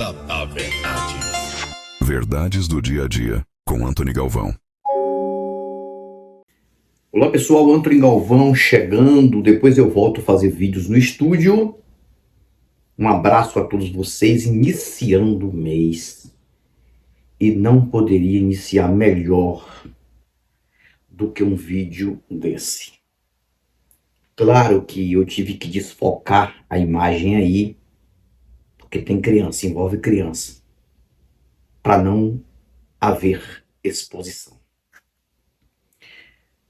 Hora da Verdade. Verdades do dia a dia, com Antony Galvão. Olá pessoal, Antony Galvão chegando, depois eu volto a fazer vídeos no estúdio. Um abraço a todos vocês, iniciando o mês. E não poderia iniciar melhor do que um vídeo desse. Claro que eu tive que desfocar a imagem aí, porque tem criança, envolve criança, para não haver exposição.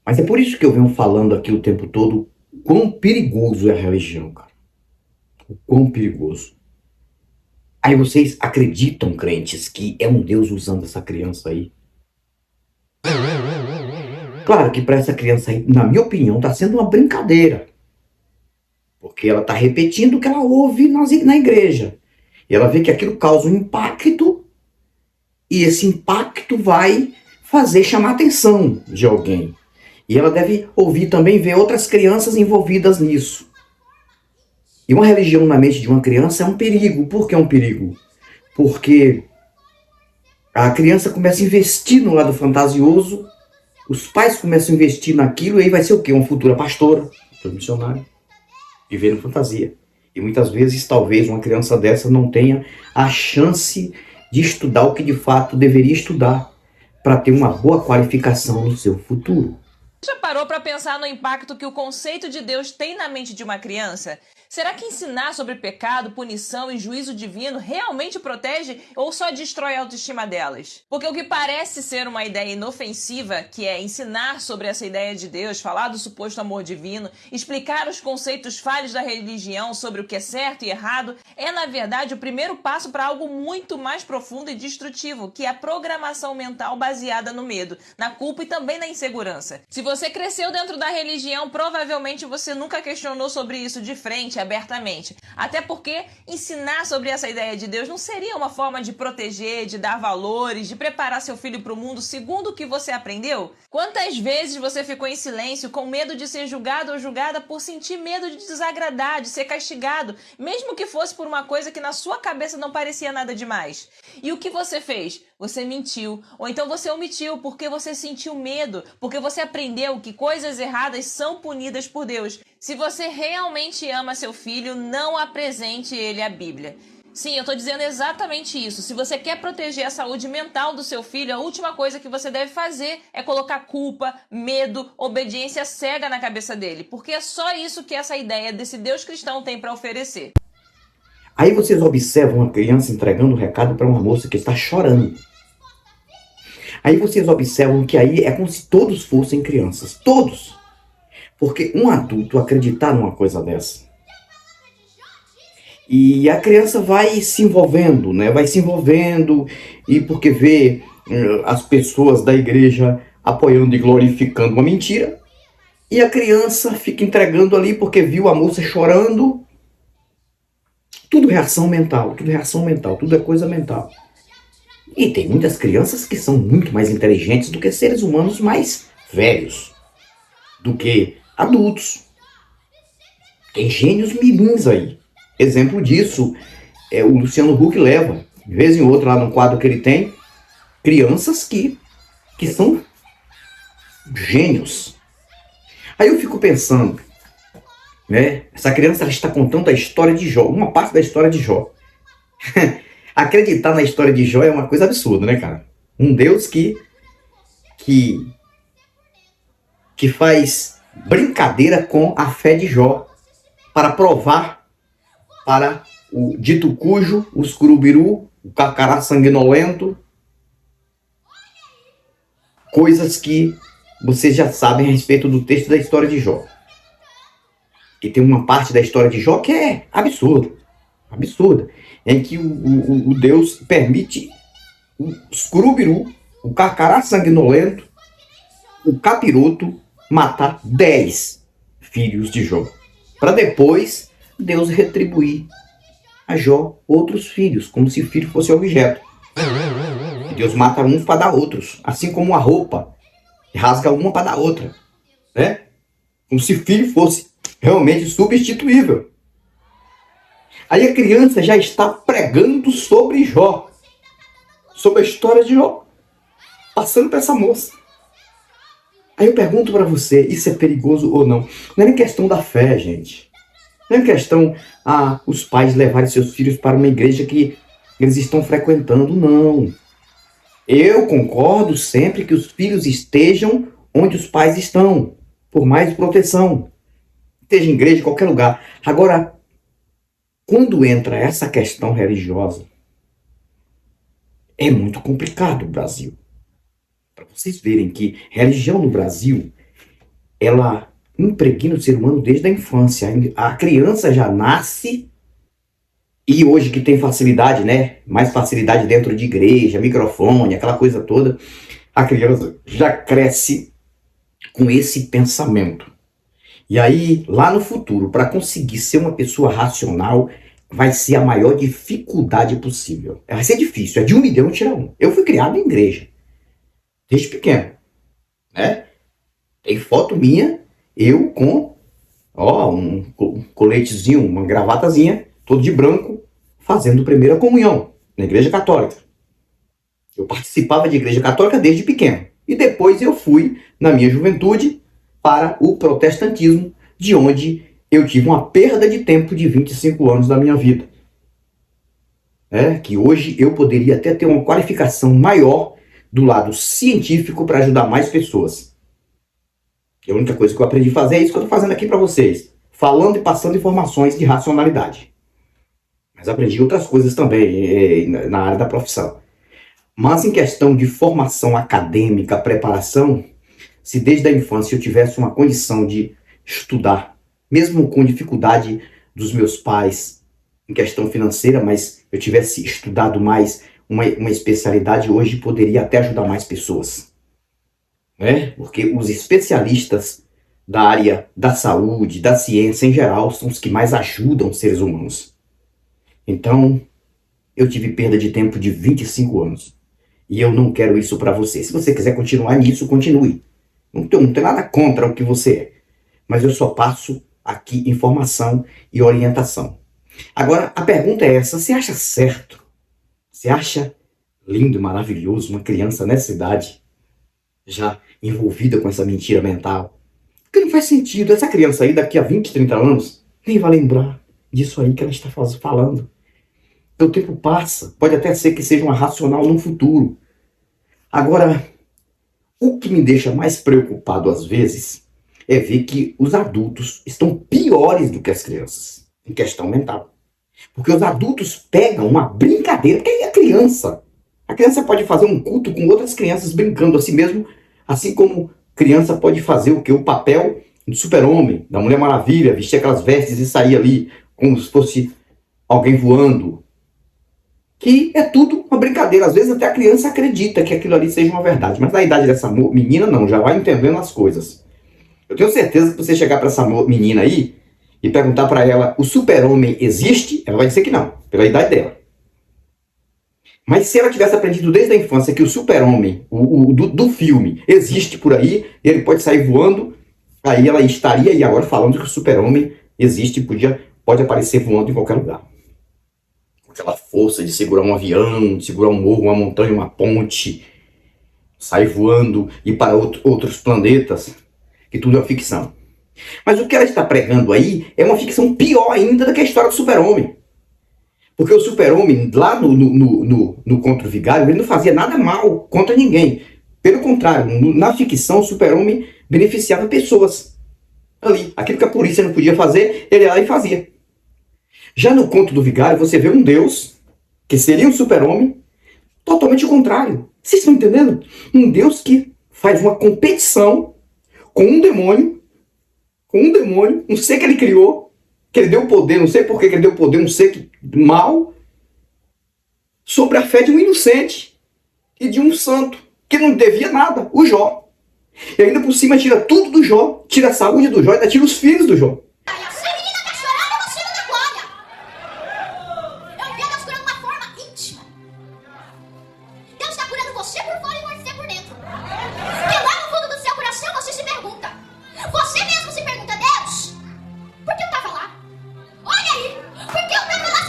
Mas é por isso que eu venho falando aqui o tempo todo o quão perigoso é a religião, cara. O quão perigoso. Aí vocês acreditam, crentes, que é um Deus usando essa criança aí? Claro que para essa criança aí, na minha opinião, está sendo uma brincadeira. Porque ela está repetindo o que ela ouve na igreja. E ela vê que aquilo causa um impacto. E esse impacto vai fazer chamar a atenção de alguém. E ela deve ouvir também, ver outras crianças envolvidas nisso. E uma religião na mente de uma criança é um perigo. Por que é um perigo? Porque a criança começa a investir no lado fantasioso, os pais começam a investir naquilo, e aí vai ser o quê? Uma futura pastora, futura missionária, vivendo fantasia. E muitas vezes, talvez, uma criança dessa não tenha a chance de estudar o que de fato deveria estudar para ter uma boa qualificação no seu futuro. Já parou para pensar no impacto que o conceito de Deus tem na mente de uma criança? Será que ensinar sobre pecado, punição e juízo divino realmente protege ou só destrói a autoestima delas? Porque o que parece ser uma ideia inofensiva, que é ensinar sobre essa ideia de Deus, falar do suposto amor divino, explicar os conceitos falhos da religião sobre o que é certo e errado, é na verdade o primeiro passo para algo muito mais profundo e destrutivo, que é a programação mental baseada no medo, na culpa e também na insegurança. Se você cresceu dentro da religião, provavelmente você nunca questionou sobre isso de frente, abertamente. Até porque ensinar sobre essa ideia de Deus não seria uma forma de proteger, de dar valores, de preparar seu filho para o mundo segundo o que você aprendeu? Quantas vezes você ficou em silêncio com medo de ser julgado ou julgada por sentir medo de desagradar, de ser castigado, mesmo que fosse por uma coisa que na sua cabeça não parecia nada demais? E o que você fez? Você mentiu, ou então você omitiu porque você sentiu medo, porque você aprendeu que coisas erradas são punidas por Deus. Se você realmente ama seu filho, não apresente ele à Bíblia. Sim, eu estou dizendo exatamente isso. Se você quer proteger a saúde mental do seu filho, a última coisa que você deve fazer é colocar culpa, medo, obediência cega na cabeça dele, porque é só isso que essa ideia desse Deus cristão tem para oferecer. Aí vocês observam uma criança entregando um recado para uma moça que está chorando. Aí vocês observam que aí é como se todos fossem crianças. Todos. Porque um adulto acreditar numa coisa dessa. E a criança vai se envolvendo, né? Vai se envolvendo. E porque vê as pessoas da igreja apoiando e glorificando uma mentira. E a criança fica entregando ali porque viu a moça chorando. Tudo reação mental, tudo é coisa mental. E tem muitas crianças que são muito mais inteligentes do que seres humanos mais velhos, do que adultos. Tem gênios mirins aí. Exemplo disso é o Luciano Huck leva, de vez em outra, lá no quadro que ele tem, crianças que são gênios. Aí eu fico pensando, né? Essa criança ela está contando a história de Jó, uma parte da história de Jó. Acreditar na história de Jó é uma coisa absurda, né, cara? Um Deus que faz brincadeira com a fé de Jó para provar para o dito cujo, os curubiru, o carcará sanguinolento, coisas que vocês já sabem a respeito do texto da história de Jó. E tem uma parte da história de Jó que é absurda, em que o Deus permite os curubiru, o carcará sanguinolento, o capiroto matar 10 filhos de Jó, para depois Deus retribuir a Jó outros filhos, como se filho fosse objeto. Deus mata uns para dar outros, assim como a roupa rasga uma para dar outra, né? Como se filho fosse realmente substituível. Aí a criança já está pregando sobre Jó, sobre a história de Jó, passando para essa moça. Aí eu pergunto para você, isso é perigoso ou não? Não é nem questão da fé, gente. Não é questão, os pais levarem seus filhos para uma igreja que eles estão frequentando, não. Eu concordo sempre que os filhos estejam onde os pais estão, por mais proteção. Esteja em igreja, em qualquer lugar. Agora, quando entra essa questão religiosa, é muito complicado o Brasil. Para vocês verem que religião no Brasil, ela impregna o ser humano desde a infância. A criança já nasce, e hoje que tem facilidade, né? Mais facilidade dentro de igreja, microfone, aquela coisa toda, a criança já cresce com esse pensamento. E aí, lá no futuro, para conseguir ser uma pessoa racional, vai ser a maior dificuldade possível. Vai ser difícil, é de 1 milhão tirar um. Eu fui criado em igreja, desde pequeno, né? Tem foto minha, eu com um coletezinho, uma gravatazinha, todo de branco, fazendo primeira comunhão na igreja católica. Eu participava de igreja católica desde pequeno. E depois eu fui, na minha juventude, para o protestantismo, de onde eu tive uma perda de tempo de 25 anos da minha vida. Que hoje eu poderia até ter uma qualificação maior do lado científico para ajudar mais pessoas. E a única coisa que eu aprendi a fazer é isso que eu estou fazendo aqui para vocês. Falando e passando informações de racionalidade. Mas aprendi outras coisas também na área da profissão. Mas em questão de formação acadêmica, preparação, se desde a infância eu tivesse uma condição de estudar, mesmo com dificuldade dos meus pais em questão financeira, mas eu tivesse estudado mais uma especialidade, hoje poderia até ajudar mais pessoas. Porque os especialistas da área da saúde, da ciência em geral, são os que mais ajudam os seres humanos. Então, eu tive perda de tempo de 25 anos. E eu não quero isso para você. Se você quiser continuar nisso, continue. Não tem nada contra o que você é. Mas eu só passo aqui informação e orientação. Agora, a pergunta é essa. Você acha certo? Você acha lindo, maravilhoso uma criança nessa idade já envolvida com essa mentira mental? Porque não faz sentido. Essa criança aí, daqui a 20, 30 anos, nem vai lembrar disso aí que ela está falando. O tempo passa. Pode até ser que seja uma racional no futuro. Agora, o que me deixa mais preocupado às vezes é ver que os adultos estão piores do que as crianças em questão mental. Porque os adultos pegam uma brincadeira, porque aí a criança pode fazer um culto com outras crianças brincando assim mesmo, assim como criança pode fazer o papel do super-homem, da Mulher Maravilha, vestir aquelas vestes e sair ali como se fosse alguém voando. Que é tudo uma brincadeira. Às vezes até a criança acredita que aquilo ali seja uma verdade. Mas na idade dessa menina, não. Já vai entendendo as coisas. Eu tenho certeza que você chegar para essa menina aí e perguntar para ela, o super-homem existe? Ela vai dizer que não, pela idade dela. Mas se ela tivesse aprendido desde a infância que o super-homem, do filme, existe por aí, ele pode sair voando, aí ela estaria aí agora falando que o super-homem existe e pode aparecer voando em qualquer lugar. Aquela força de segurar um avião, de segurar um morro, uma montanha, uma ponte, sair voando, ir para outros planetas, que tudo é uma ficção. Mas o que ela está pregando aí é uma ficção pior ainda do que a história do super-homem. Porque o super-homem, lá no Contra o Vigário, ele não fazia nada mal contra ninguém. Pelo contrário, na ficção, o super-homem beneficiava pessoas. Ali, aquilo que a polícia não podia fazer, ele ia lá e fazia. Já no Conto do Vigário, você vê um Deus, que seria um super-homem, totalmente o contrário. Vocês estão entendendo? Um Deus que faz uma competição com um demônio, um ser que ele criou, que ele deu poder, não sei por que ele deu poder, um ser mau, sobre a fé de um inocente e de um santo, que não devia nada, o Jó. E ainda por cima tira tudo do Jó, tira a saúde do Jó e ainda tira os filhos do Jó. Você mesmo se pergunta, Deus, por que eu estava lá? Olha aí, por que eu estava lá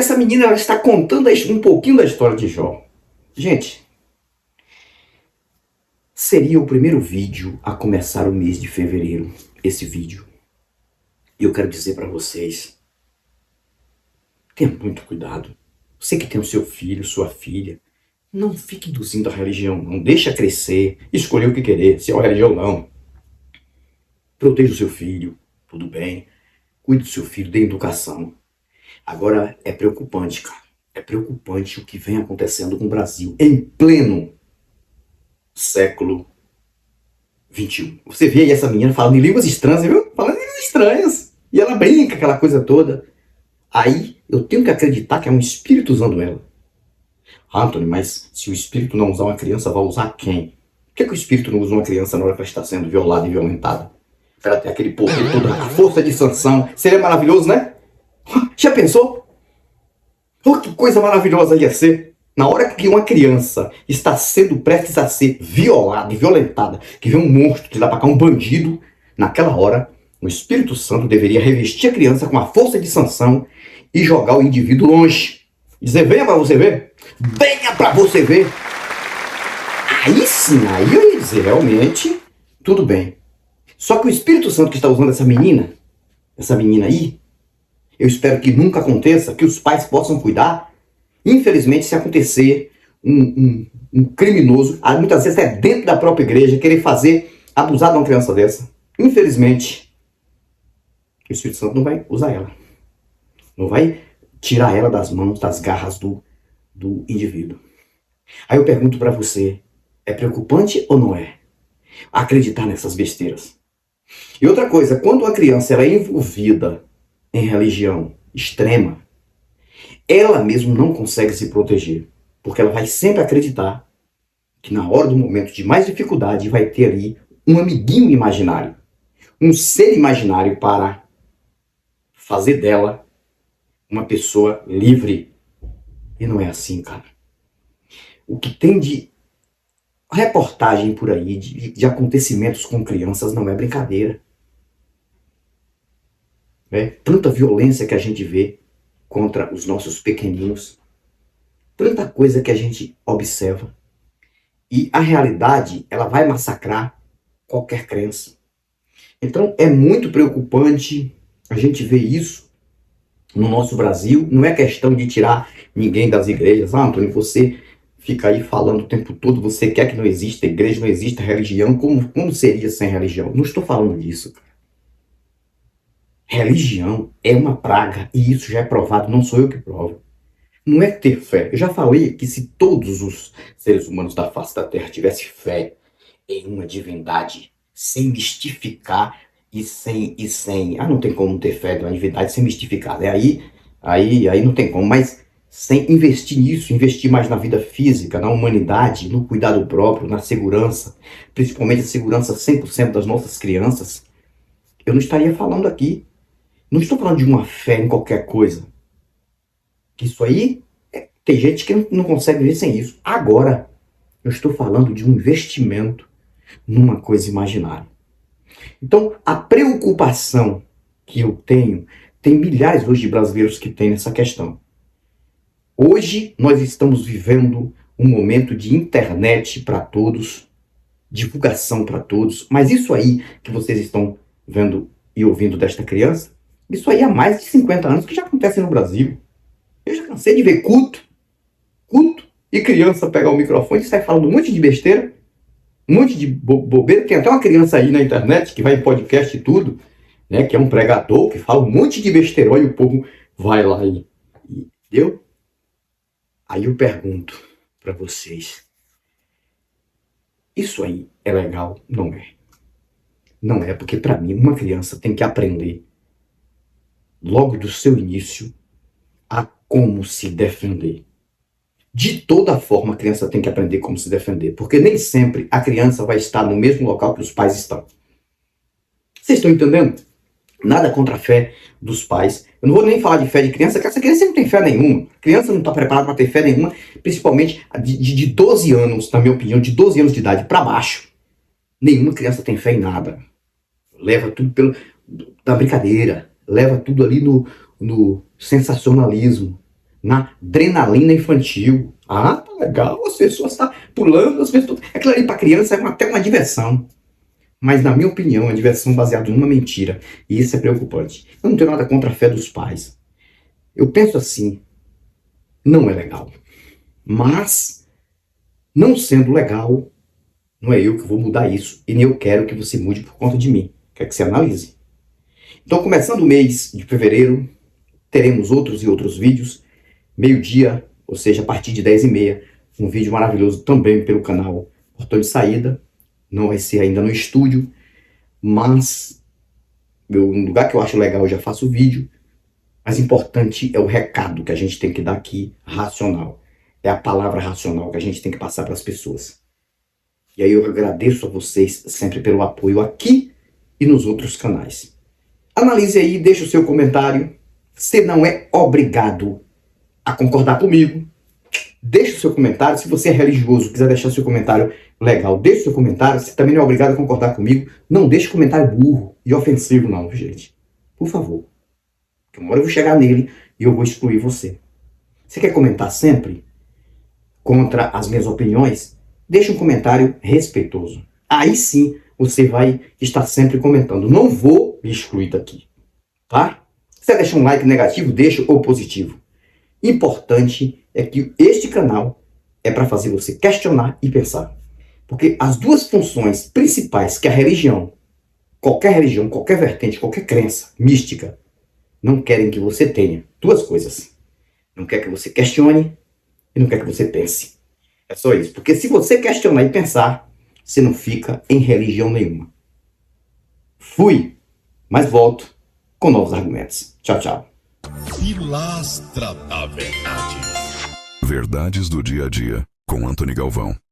essa menina ela está contando um pouquinho da história de Jó. Gente, seria o primeiro vídeo a começar o mês de fevereiro, esse vídeo. E eu quero dizer para vocês, tenha muito cuidado. Você que tem o seu filho, sua filha, não fique induzindo a religião, não. Deixa crescer, escolher o que querer, se é uma religião ou não. Proteja o seu filho, tudo bem. Cuide do seu filho, dê educação. Agora, é preocupante, cara. É preocupante o que vem acontecendo com o Brasil em pleno século XXI. Você vê aí essa menina falando em línguas estranhas, viu? Falando em línguas estranhas. E ela brinca, aquela coisa toda. Aí, eu tenho que acreditar que é um espírito usando ela. Anthony, mas se o espírito não usar uma criança, vai usar quem? Por que o espírito não usa uma criança na hora que ela está sendo violada e violentada? Para ela ter aquele poder todo, a força de sanção. Seria maravilhoso, né? Já pensou? Oh, que coisa maravilhosa ia ser. Na hora que uma criança está sendo prestes a ser violada e violentada, que vem um monstro que dá para cá, um bandido, naquela hora, o Espírito Santo deveria revestir a criança com a força de sanção e jogar o indivíduo longe. Dizer, venha para você ver. Venha para você ver. Aí sim, aí eu ia dizer, realmente, tudo bem. Só que o Espírito Santo que está usando essa menina aí, eu espero que nunca aconteça, que os pais possam cuidar. Infelizmente, se acontecer um criminoso, muitas vezes é dentro da própria igreja, querer abusar de uma criança dessa. Infelizmente, o Espírito Santo não vai usar ela. Não vai tirar ela das mãos, das garras do indivíduo. Aí eu pergunto para você, é preocupante ou não é? Acreditar nessas besteiras. E outra coisa, quando a criança ela é envolvida em religião extrema, ela mesmo não consegue se proteger, porque ela vai sempre acreditar que na hora do momento de mais dificuldade vai ter ali um amiguinho imaginário, um ser imaginário para fazer dela uma pessoa livre. E não é assim, cara. O que tem de reportagem por aí, de acontecimentos com crianças, não é brincadeira. Tanta violência que a gente vê contra os nossos pequeninos, tanta coisa que a gente observa. E a realidade, ela vai massacrar qualquer crença. Então é muito preocupante a gente ver isso no nosso Brasil. Não é questão de tirar ninguém das igrejas. Antônio, você fica aí falando o tempo todo, você quer que não exista igreja, não exista religião. Como seria sem religião? Não estou falando disso, cara. Religião é uma praga e isso já é provado, não sou eu que provo. Não é ter fé. Eu já falei que se todos os seres humanos da face da Terra tivessem fé em uma divindade, sem mistificar e sem... não tem como ter fé em uma divindade sem mistificar, né? Aí não tem como, mas sem investir nisso, investir mais na vida física, na humanidade, no cuidado próprio, na segurança, principalmente a segurança 100% das nossas crianças, eu não estaria falando aqui. Não estou falando de uma fé em qualquer coisa. Isso aí, tem gente que não consegue viver sem isso. Agora, eu estou falando de um investimento numa coisa imaginária. Então, a preocupação que eu tenho, tem milhares hoje de brasileiros que têm essa questão. Hoje, nós estamos vivendo um momento de internet para todos, divulgação para todos, mas isso aí que vocês estão vendo e ouvindo desta criança, isso aí há mais de 50 anos que já acontece no Brasil. Eu já cansei de ver culto e criança pegar o microfone e sair falando um monte de besteira, um monte de bobeira. Tem até uma criança aí na internet que vai em podcast e tudo, né, que é um pregador que fala um monte de besteirol e o povo vai lá e entendeu? Aí eu pergunto para vocês, isso aí é legal? Não é. Não é, porque para mim uma criança tem que aprender logo do seu início a como se defender. De toda forma, a criança tem que aprender como se defender, porque nem sempre a criança vai estar no mesmo local que os pais estão. Vocês estão entendendo? Nada contra a fé dos pais. Eu não vou nem falar de fé de criança, porque essa criança não tem fé nenhuma. A criança não está preparada para ter fé nenhuma, principalmente de 12 anos, na minha opinião, de 12 anos de idade para baixo. Nenhuma criança tem fé em nada. Leva tudo da brincadeira. Leva tudo ali no sensacionalismo. na adrenalina infantil. Ah, tá legal, as pessoas estão pulando, as pessoas... Aquilo ali para criança é até uma diversão. Mas, na minha opinião, é diversão baseada numa mentira. E isso é preocupante. Eu não tenho nada contra a fé dos pais. Eu penso assim, não é legal. Mas, não sendo legal, não é eu que vou mudar isso. E nem eu quero que você mude por conta de mim. Quero que você analise. Então, começando o mês de fevereiro, teremos outros e outros vídeos. Meio-dia, ou seja, a partir de 10h30, um vídeo maravilhoso também pelo canal Portão de Saída. Não vai ser ainda no estúdio, mas no lugar que eu acho legal eu já faço o vídeo. Mas importante é o recado que a gente tem que dar aqui, racional. É a palavra racional que a gente tem que passar para as pessoas. E aí eu agradeço a vocês sempre pelo apoio aqui e nos outros canais. Analise aí, deixe o seu comentário. Você não é obrigado a concordar comigo. Deixe o seu comentário. Se você é religioso, quiser deixar seu comentário legal, deixe o seu comentário. Você também não é obrigado a concordar comigo. Não deixe comentário burro e ofensivo não, gente. Por favor. Porque uma hora eu vou chegar nele e eu vou excluir você. Você quer comentar sempre contra as minhas opiniões? Deixe um comentário respeitoso. Aí sim você vai estar sempre comentando. Não vou me excluir daqui. Tá? Se você deixa um like negativo, deixa ou positivo. Importante é que este canal é para fazer você questionar e pensar. Porque as duas funções principais que a religião, qualquer vertente, qualquer crença mística, não querem que você tenha. Duas coisas. Não quer que você questione e não quer que você pense. É só isso. Porque se você questionar e pensar, você não fica em religião nenhuma. Fui, mas volto com novos argumentos. Tchau, tchau. Pilastra da Verdade. Verdades do dia a dia, com Antony Galvão.